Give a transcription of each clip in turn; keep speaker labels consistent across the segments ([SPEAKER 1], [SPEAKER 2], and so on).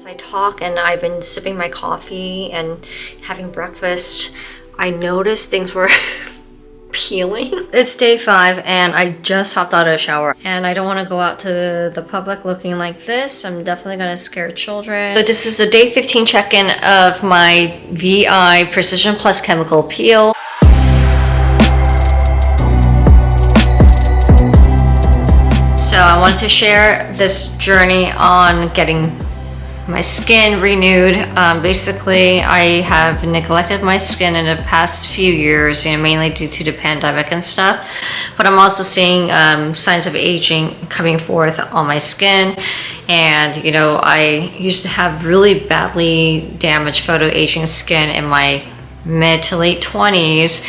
[SPEAKER 1] I talk and I've been sipping my coffee and having breakfast, I noticed things were peeling. It's day 5 and I just hopped out of the shower and I don't want to go out to the public looking like this. I'm definitely going to scare children. So this is a day 15 check-in of my VI Precision Plus Chemical Peel. So I wanted to share this journey on getting my skin renewed. Basically, I have neglected my skin in the past few years, mainly due to the pandemic and stuff. But I'm also seeing signs of aging coming forth on my skin. And, I used to have really badly damaged photoaging skin in my mid to late 20s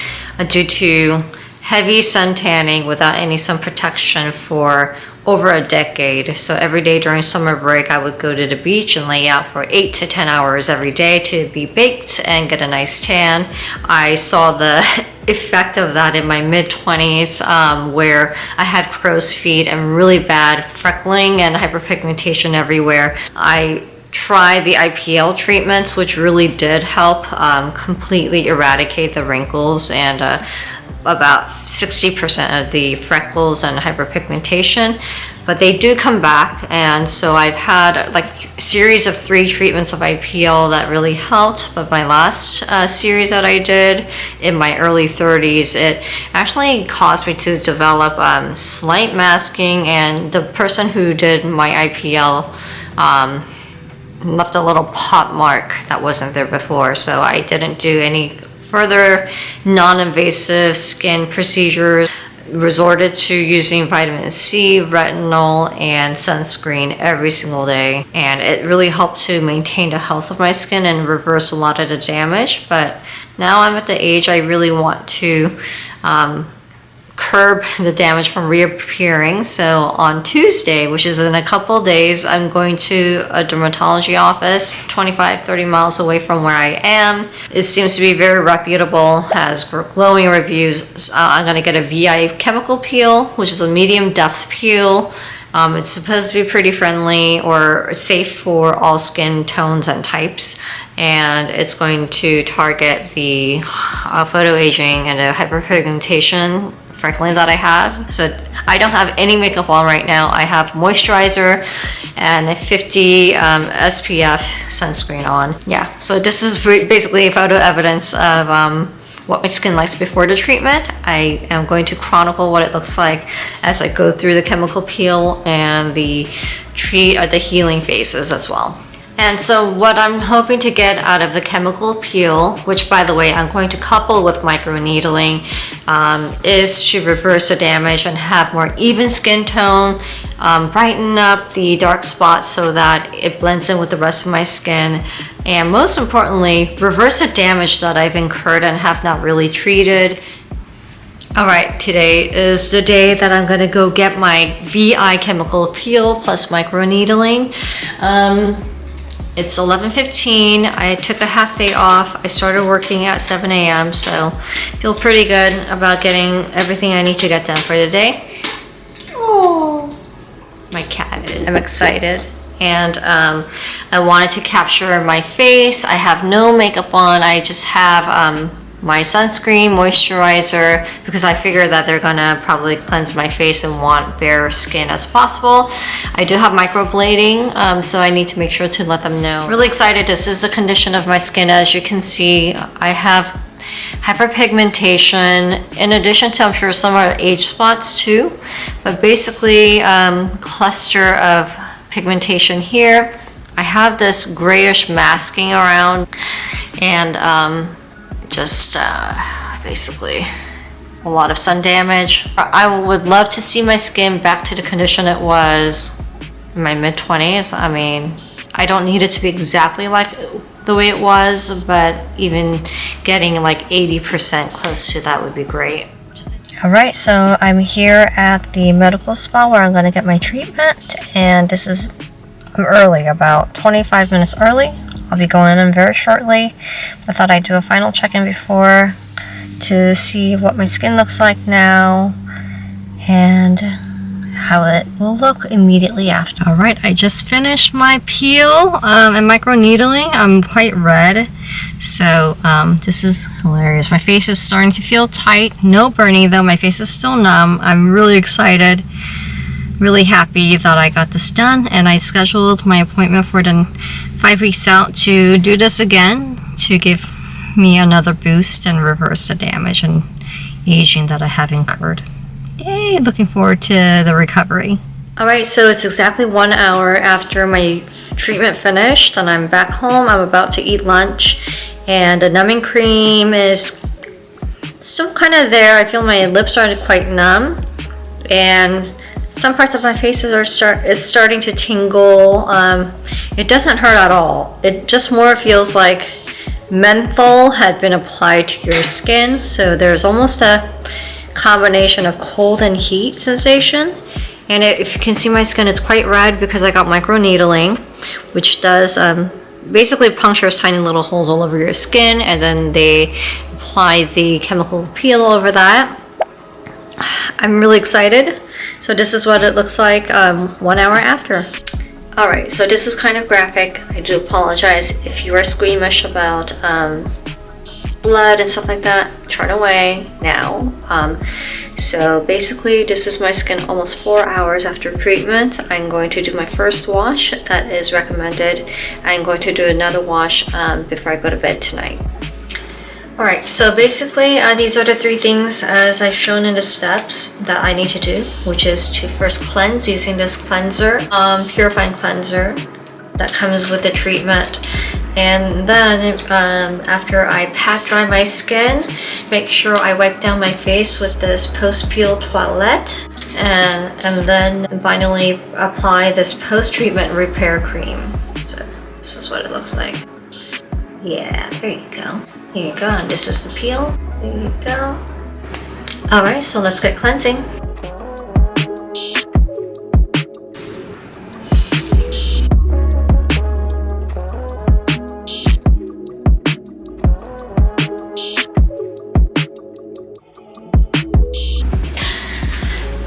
[SPEAKER 1] due to heavy sun tanning without any sun protection for over a decade. So every day during summer break, I would go to the beach and lay out for 8 to 10 hours every day to be baked and get a nice tan. I saw the effect of that in my mid-20s, where I had crow's feet and really bad freckling and hyperpigmentation everywhere. I tried the IPL treatments, which really did help completely eradicate the wrinkles and about 60% of the freckles and hyperpigmentation, but they do come back. And so I've had like a series of 3 treatments of IPL that really helped. But my last series that I did in my early 30s, it actually caused me to develop slight masking, and the person who did my IPL left a little pot mark that wasn't there before. So I didn't do any further non-invasive skin procedures, resorted to using vitamin C, retinol, and sunscreen every single day. And it really helped to maintain the health of my skin and reverse a lot of the damage. But now I'm at the age I really want to curb the damage from reappearing. So on Tuesday, which is in a couple days, I'm going to a dermatology office 25-30 miles away from where I am. It seems to be very reputable, has glowing reviews. I'm going to get a VI chemical peel, which is a medium depth peel. It's supposed to be pretty friendly or safe for all skin tones and types, and it's going to target the photoaging and the hyperpigmentation freckling that I have. So I don't have any makeup on right now. I have moisturizer and a 50 SPF sunscreen on. Yeah, so this is basically photo evidence of what my skin likes before the treatment. I am going to chronicle what it looks like as I go through the chemical peel and the healing phases as well. And so what I'm hoping to get out of the chemical peel, which by the way I'm going to couple with microneedling, is to reverse the damage and have more even skin tone, brighten up the dark spots so that it blends in with the rest of my skin, and most importantly, reverse the damage that I've incurred and have not really treated. Alright, today is the day that I'm going to go get my VI chemical peel plus microneedling. It's 11:15. I took a half day off. I started working at 7 a.m. so feel pretty good about getting everything I need to get done for the day. Oh, my cat is. I'm excited. And I wanted to capture my face. I have no makeup on. I just have my sunscreen, moisturizer, because I figure that they're gonna probably cleanse my face and want bare skin as possible. I do have microblading, so I need to make sure to let them know. Really excited. This is the condition of my skin. As you can see, I have hyperpigmentation, in addition to, I'm sure, some are age spots too, but basically cluster of pigmentation here. I have this grayish masking around, and basically a lot of sun damage. I would love to see my skin back to the condition it was in my mid-20s. I mean, I don't need it to be exactly like the way it was, but even getting like 80% close to that would be great. Alright, so I'm here at the medical spa where I'm going to get my treatment, and I'm early, about 25 minutes early. I'll be going in very shortly. I thought I'd do a final check-in before to see what my skin looks like now and how it will look immediately after. Alright, I just finished my peel and microneedling. I'm quite red, so this is hilarious. My face is starting to feel tight. No burning though, my face is still numb. I'm really excited, really happy that I got this done, and I scheduled my appointment for the 5 weeks out to do this again to give me another boost and reverse the damage and aging that I have incurred. Yay, looking forward to the recovery. Alright, so it's exactly 1 hour after my treatment finished and I'm back home. I'm about to eat lunch and the numbing cream is still kind of there. I feel my lips are quite numb and some parts of my face is starting to tingle. It doesn't hurt at all. It just more feels like menthol had been applied to your skin. So there's almost a combination of cold and heat sensation. And if you can see my skin, it's quite red because I got microneedling, which does basically punctures tiny little holes all over your skin, and then they apply the chemical peel over that. I'm really excited. So this is what it looks like 1 hour after. Alright, so this is kind of graphic. I do apologize if you are squeamish about blood and stuff like that. Turn away now. So basically this is my skin almost 4 hours after treatment. I'm going to do my first wash that is recommended. I'm going to do another wash before I go to bed tonight. Alright, so basically these are the 3 things as I've shown in the steps that I need to do, which is to first cleanse using this cleanser, purifying cleanser that comes with the treatment. And then after I pat dry my skin, make sure I wipe down my face with this post-peel toilette, and then finally apply this post-treatment repair cream. So this is what it looks like. Yeah, there you go. Here you go, and this is the peel. There you go. Alright, so let's get cleansing.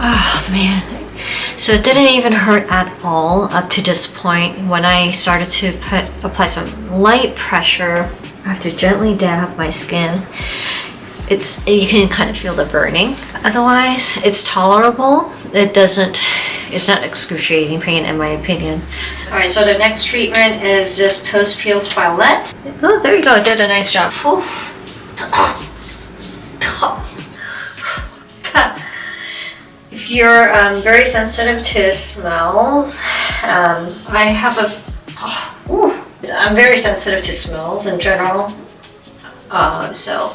[SPEAKER 1] Oh man. So it didn't even hurt at all up to this point. When I started to apply some light pressure, I have to gently dab my skin. You can kind of feel the burning. Otherwise, it's tolerable. It's not excruciating pain in my opinion. Alright, so the next treatment is this post-peel toilette. Oh, there you go, it did a nice job. If you're very sensitive to smells, I'm very sensitive to smells in general, so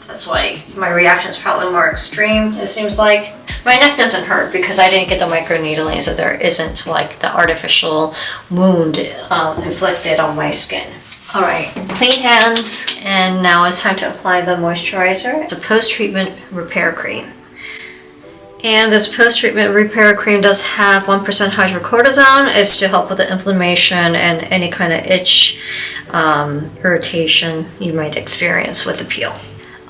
[SPEAKER 1] that's why my reaction is probably more extreme. It seems like my neck doesn't hurt because I didn't get the microneedling, so there isn't like the artificial wound inflicted on my skin. Alright, clean hands, and now it's time to apply the moisturizer. It's a post-treatment repair cream. And this post-treatment repair cream does have 1% hydrocortisone. It's to help with the inflammation and any kind of itch, irritation you might experience with the peel.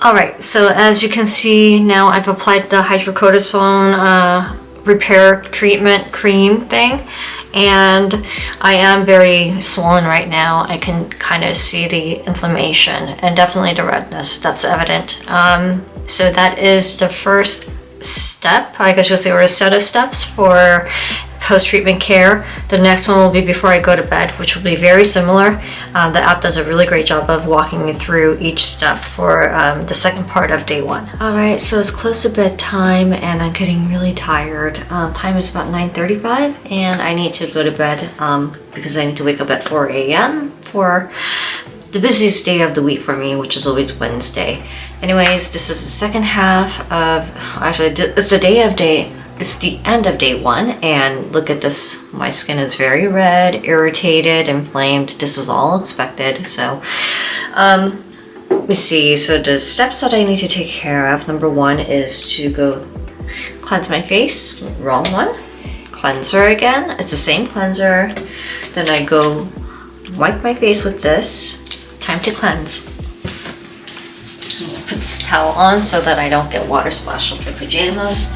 [SPEAKER 1] Alright, so as you can see now I've applied the hydrocortisone repair treatment cream thing, and I am very swollen right now. I can kind of see the inflammation and definitely the redness that's evident. So that is the first step. I guess you'll say, or a set of steps for post-treatment care. The next one will be before I go to bed, which will be very similar. The app does a really great job of walking me through each step for the second part of day 1. Alright, so it's close to bedtime and I'm getting really tired. Time is about 9:35 and I need to go to bed because I need to wake up at 4 a.m. for the busiest day of the week for me, which is always Wednesday. Anyways, this is the second half of, actually it's the end of day 1, and look at this, my skin is very red, irritated, inflamed. This is all expected. So let me see, so the steps that I need to take care of, number 1 is to go cleanse my face. Wrong one. Cleanser again, it's the same cleanser. Then I go wipe my face with this. Time to cleanse. Put this towel on so that I don't get water splashed on my pajamas.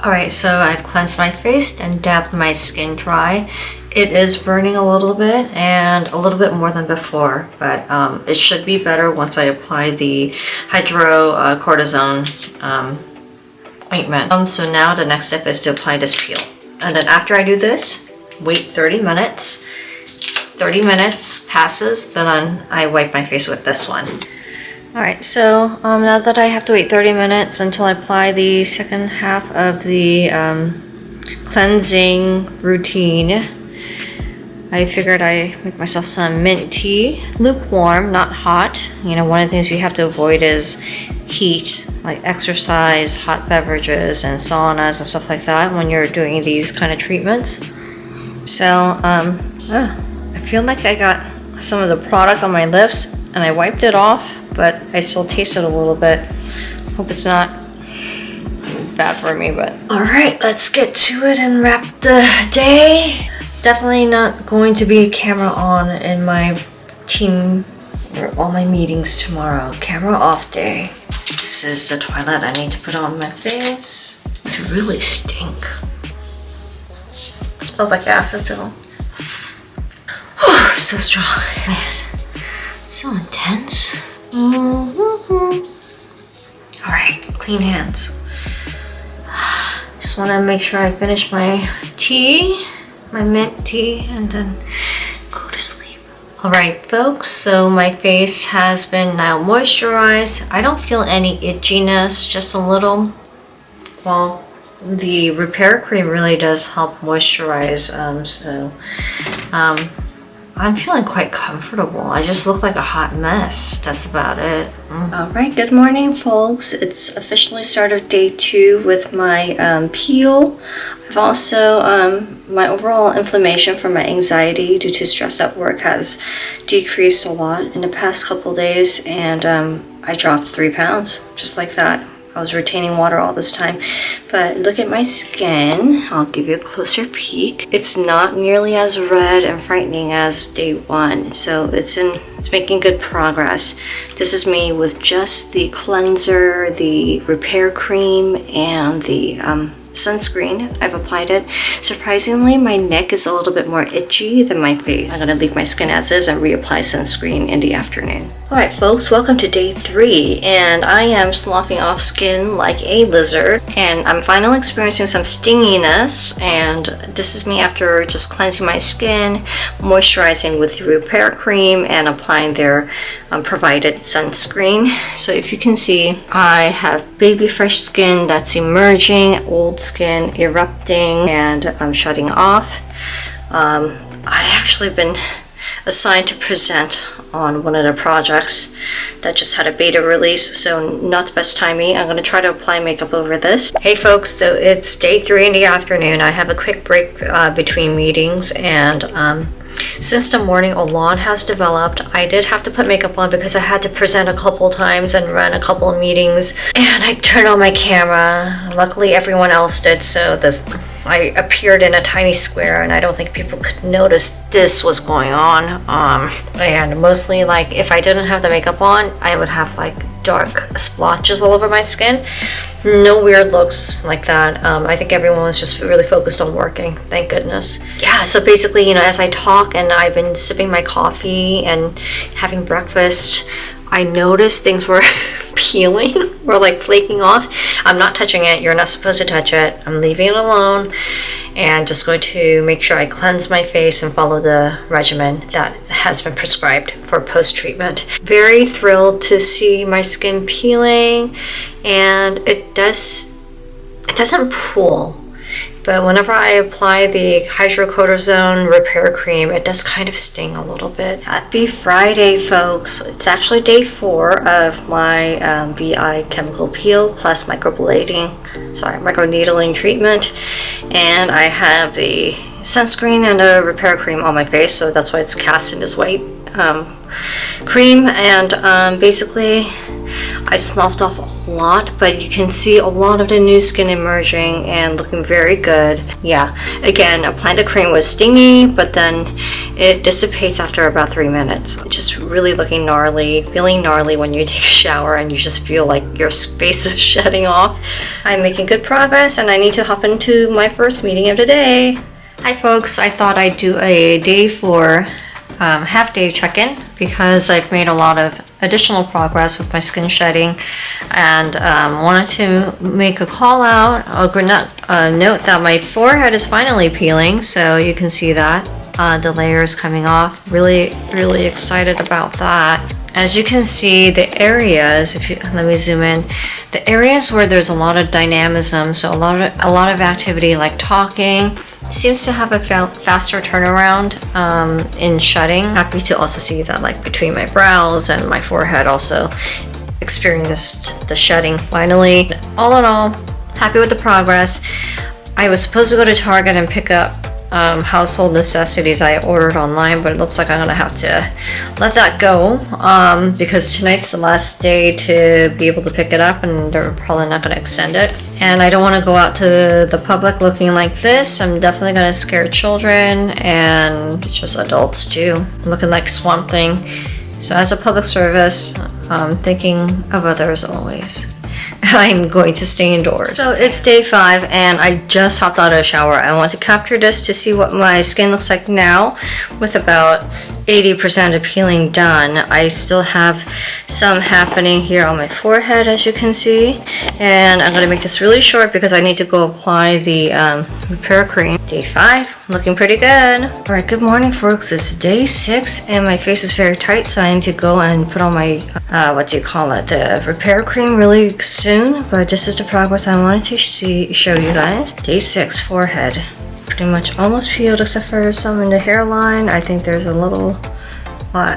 [SPEAKER 1] Alright, so I've cleansed my face and dabbed my skin dry. It is burning a little bit and a little bit more than before, but it should be better once I apply the hydrocortisone ointment. So now the next step is to apply this peel. And then after I do this, wait 30 minutes. 30 minutes passes, then I wipe my face with this one. Alright, so now that I have to wait 30 minutes until I apply the second half of the cleansing routine, I figured I'd make myself some mint tea, lukewarm, not hot. You know, one of the things you have to avoid is heat, like exercise, hot beverages, and saunas and stuff like that when you're doing these kind of treatments. So, I feel like I got some of the product on my lips and I wiped it off, but I still taste it a little bit. Hope it's not bad for me, but. All right, let's get to it and wrap the day. Definitely not going to be camera on in my team or all my meetings tomorrow. Camera off day. This is the toilet I need to put on my face. It really stink. It smells like acetone. Oh, so strong. Man, so intense. All right, clean hands. Just want to make sure I finish my tea, my mint tea, and then go to sleep. All right, folks, so my face has been now moisturized. I don't feel any itchiness, just a little. Well, the repair cream really does help moisturize, I'm feeling quite comfortable. I just look like a hot mess. That's about it. All right, good morning, folks. It's officially start of day 2 with my peel. I've also, my overall inflammation from my anxiety due to stress at work has decreased a lot in the past couple days, and I dropped 3 pounds just like that. I was retaining water all this time. But look at my skin. I'll give you a closer peek. It's not nearly as red and frightening as day 1, so it's making good progress. This is me with just the cleanser, the repair cream, and the sunscreen. I've applied it. Surprisingly, my neck is a little bit more itchy than my face. I'm gonna leave my skin as is and reapply sunscreen in the afternoon. All right, folks, welcome to day 3, and I am sloughing off skin like a lizard, and I'm finally experiencing some stinginess, and this is me after just cleansing my skin, moisturizing with the repair cream, and applying their provided sunscreen. So if you can see, I have baby fresh skin that's emerging, old skin erupting, and I'm shutting off. I actually been assigned to present on one of the projects that just had a beta release, so not the best timing. I'm going to try to apply makeup over this. Hey folks, so it's day 3 in the afternoon. I have a quick break between meetings, and since the morning a lot has developed, I did have to put makeup on because I had to present a couple times and run a couple of meetings, and I turned on my camera. Luckily everyone else did, so I appeared in a tiny square, and I don't think people could notice this was going on. And mostly, like, if I didn't have the makeup on, I would have like dark splotches all over my skin. No weird looks like that. I think everyone was just really focused on working, thank goodness. Yeah, so basically, you know, as I talk and I've been sipping my coffee and having breakfast, I noticed things were peeling or like flaking off. I'm not touching it. You're not supposed to touch it. I'm leaving it alone, and just going to make sure I cleanse my face and follow the regimen that has been prescribed for post-treatment. Very thrilled to see my skin peeling, and it doesn't pool. But whenever I apply the hydrocortisone repair cream, it does kind of sting a little bit. Happy Friday, folks. It's actually day 4 of my VI chemical peel plus microneedling treatment. And I have the sunscreen and a repair cream on my face, so that's why it's cast in this white cream. And basically, I sloughed off a lot, but you can see a lot of the new skin emerging and looking very good. Yeah, again, applying the cream was stingy, but then it dissipates after about 3 minutes. Just really looking gnarly, feeling gnarly when you take a shower and you just feel like your face is shedding off. I'm making good progress and I need to hop into my first meeting of the day. Hi folks, I thought I'd do a day 4 half-day check-in because I've made a lot of additional progress with my skin shedding, and wanted to make a call out, note that my forehead is finally peeling, so you can see that the layers coming off. Really excited about that. As you can see, the areas, let me zoom in, the areas where there's a lot of dynamism, so a lot of activity like talking, seems to have a faster turnaround in shedding. Happy to also see that like between my brows and my forehead also experienced the shedding finally. All in all, happy with the progress. I was supposed to go to Target and pick up household necessities I ordered online, but it looks like I'm gonna have to let that go because tonight's the last day to be able to pick it up, and they're probably not gonna extend it. And I don't want to go out to the public looking like this. I'm definitely gonna scare children and just adults too, looking like Swamp Thing. So as a public service, thinking of others always. I'm going to stay indoors. So it's day 5 and I just hopped out of the shower. I want to capture this to see what my skin looks like now with about 80% of peeling done. I still have some happening here on my forehead, as you can see, and I'm going to make this really short because I need to go apply the repair cream. Day 5, looking pretty good. Alright, good morning folks. It's day 6 and my face is very tight, so I need to go and put on my the repair cream really soon, but this is the progress I wanted to show you guys. Day 6, forehead. Pretty much almost peeled except for some in the hairline. I think there's a little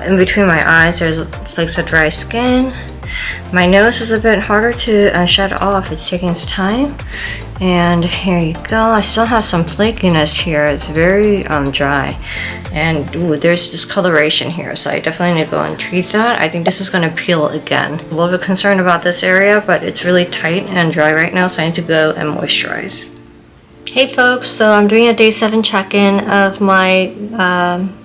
[SPEAKER 1] in between my eyes. There's flakes of dry skin. My nose is a bit harder to shed off. It's taking its time. And here you go. I still have some flakiness here. It's very dry. And ooh, there's discoloration here, so I definitely need to go and treat that. I think this is going to peel again. A little bit concerned about this area, but it's really tight and dry right now, so I need to go and moisturize. Hey folks, so I'm doing a day 7 check-in of my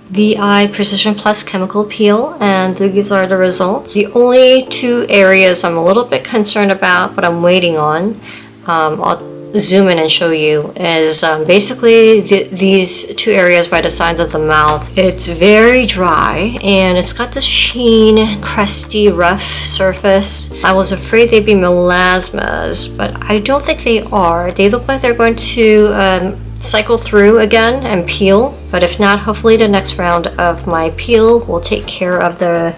[SPEAKER 1] VI Precision Plus chemical peel, and these are the results. The only 2 areas I'm a little bit concerned about, but I'm waiting on, I'll zoom in and show you, is basically these 2 areas by the sides of the mouth. It's very dry and it's got this sheen, crusty, rough surface. I was afraid they'd be melasmas, but I don't think they are. They look like they're going to cycle through again and peel, but if not, hopefully the next round of my peel will take care of the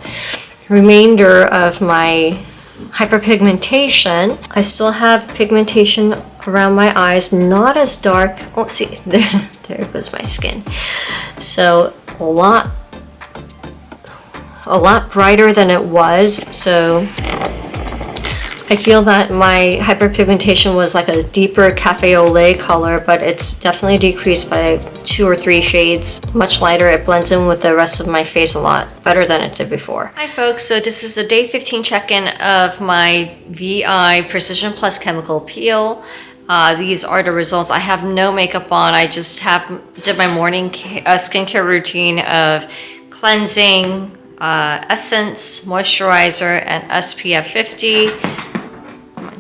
[SPEAKER 1] remainder of my hyperpigmentation. I still have pigmentation around my eyes, not as dark. Oh, see, there goes my skin. So a lot brighter than it was. So I feel that my hyperpigmentation was like a deeper cafe au lait color, but it's definitely decreased by 2 or 3 shades. Much lighter. It blends in with the rest of my face a lot better than it did before. Hi folks, so this is a day 15 check-in of my VI Precision Plus chemical peel. These are the results. I have no makeup on. I just did my morning skincare routine of cleansing, essence, moisturizer, and SPF 50.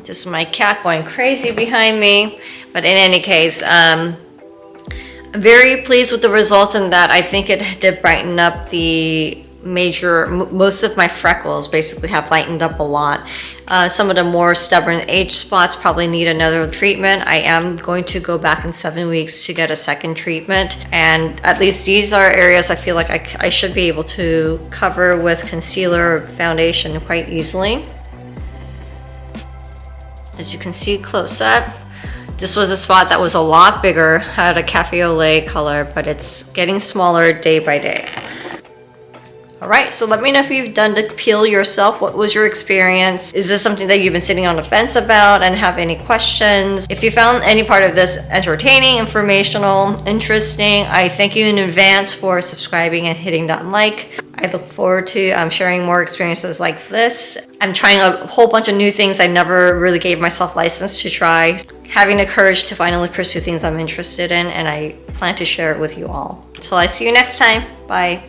[SPEAKER 1] This is my cat going crazy behind me. But in any case, I'm very pleased with the results in that I think it did brighten up the most of my freckles basically have lightened up a lot. Some of the more stubborn age spots probably need another treatment. I am going to go back in 7 weeks to get a second treatment, and at least these are areas I feel like I should be able to cover with concealer or foundation quite easily. As you can see close up, this was a spot that was a lot bigger, had a cafe au lait color, but it's getting smaller day by day. Alright, so let me know if you've done the peel yourself. What was your experience? Is this something that you've been sitting on the fence about and have any questions? If you found any part of this entertaining, informational, interesting, I thank you in advance for subscribing and hitting that like. I look forward to sharing more experiences like this. I'm trying a whole bunch of new things I never really gave myself license to try. Having the courage to finally pursue things I'm interested in, and I plan to share it with you all. Until I see you next time, bye.